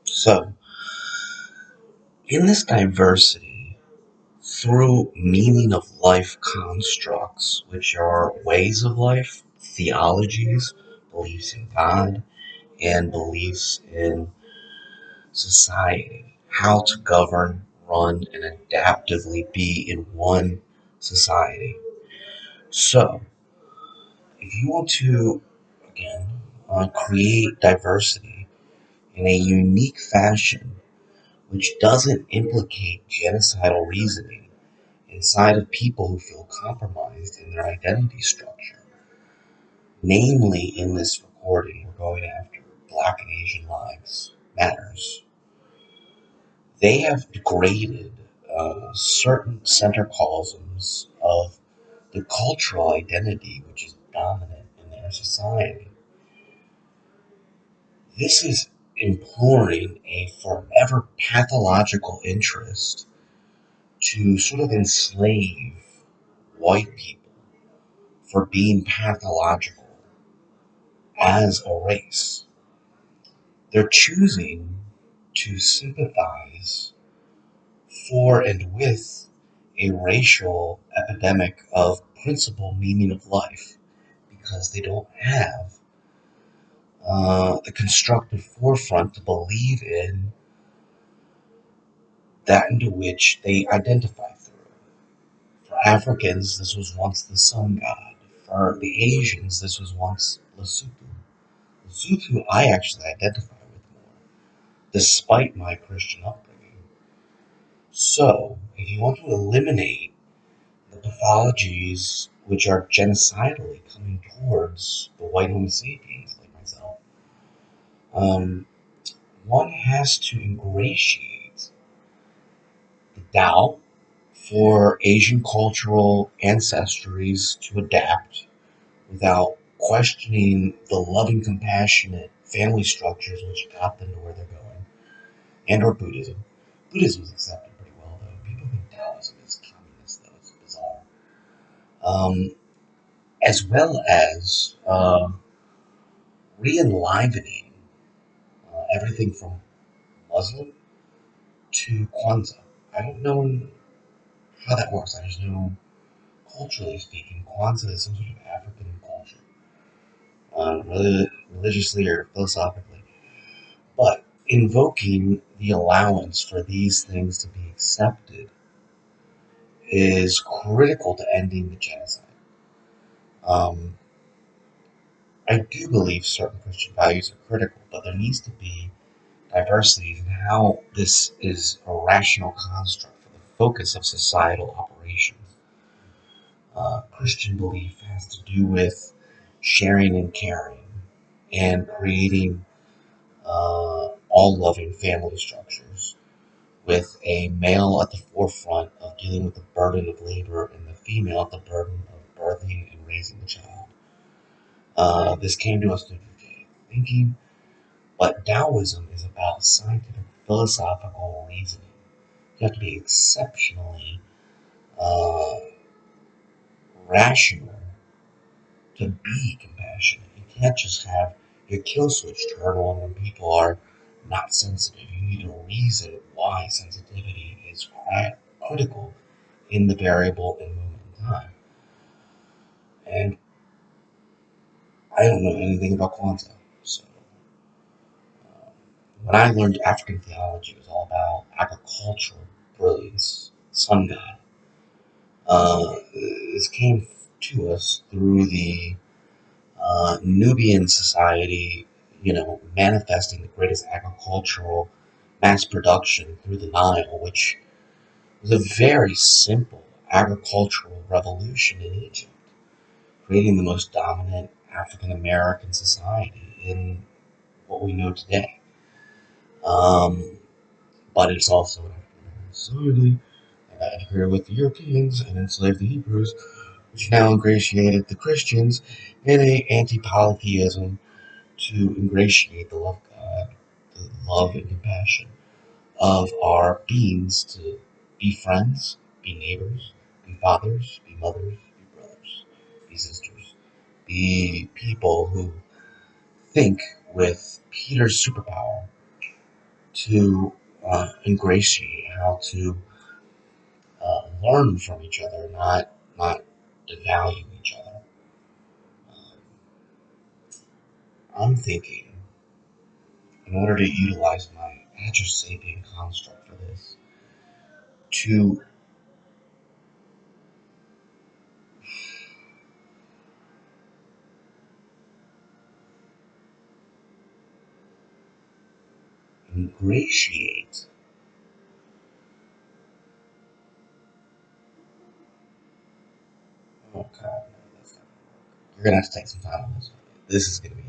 So, in this diversity, through meaning of life constructs, which are ways of life, theologies, beliefs in God, and beliefs in society, how to govern, run, and adaptively be in one society. So, if you want to, again, create diversity in a unique fashion, which doesn't implicate genocidal reasoning inside of people who feel compromised in their identity structure, namely in this recording, we're going after Black and Asian lives matters. They have degraded certain centrocosms of the cultural identity which is dominant in their society. This is imploring a forever pathological interest to sort of enslave white people for being pathological as a race. They're choosing to sympathize for and with a racial epidemic of principal meaning of life because they don't have the constructive forefront to believe in that into which they identify through. For Africans, this was once the sun god. For the Asians, this was once Lesotho. Lesotho, I actually identify with more, despite my Christian upbringing. So, if you want to eliminate the pathologies which are genocidally coming towards the white Homo sapiens like myself, um, one has to ingratiate the doubt for Asian cultural ancestries to adapt without questioning the loving, compassionate family structures which got them to where they're going, and or Buddhism. Buddhism is accepted pretty well, though. People think Taoism is communist, though. It's bizarre. Um, as well as re-enlivening everything from Muslim to Kwanzaa. I don't know how that works. I just know, culturally speaking, Kwanzaa is some sort of African culture, religiously or philosophically. But invoking the allowance for these things to be accepted is critical to ending the genocide. Um, I do believe certain Christian values are critical, but there needs to be diversity in how this is a rational construct for the focus of societal operations. Christian belief has to do with sharing and caring and creating all loving family structures with a male at the forefront of dealing with the burden of labor and the female at the burden of birthing and raising the child. This came to us through Judaic thinking, but Taoism is about scientific philosophical reasoning. You have to be exceptionally uh, rational to be compassionate. You can't just have your kill switch turn on when people are not sensitive. You need to reason why sensitivity is critical in the variable and moment in time. And I don't know anything about Kwanzaa. So um, when I learned African theology, it was all about agricultural brilliance, sun god. This came to us through the Nubian society, manifesting the greatest agricultural mass production through the Nile, which was a very simple agricultural revolution in Egypt, creating the most dominant African American society in what we know today. Um, but it's also an African American society that got integrated with the Europeans and enslaved the Hebrews, which now ingratiated the Christians in a anti-polytheism to ingratiate the love of God, the love and compassion of our beings to be friends, be neighbors, be fathers, be mothers, be brothers, be sisters, be people who think with Peter's superpower. to ingratiate, how to learn from each other, not devalue each other. Um, I'm thinking, in order to utilize my Sapien construct for this, to ingratiate. Oh God, no, that's not gonna work. You're gonna have to take some time on this one. This is gonna be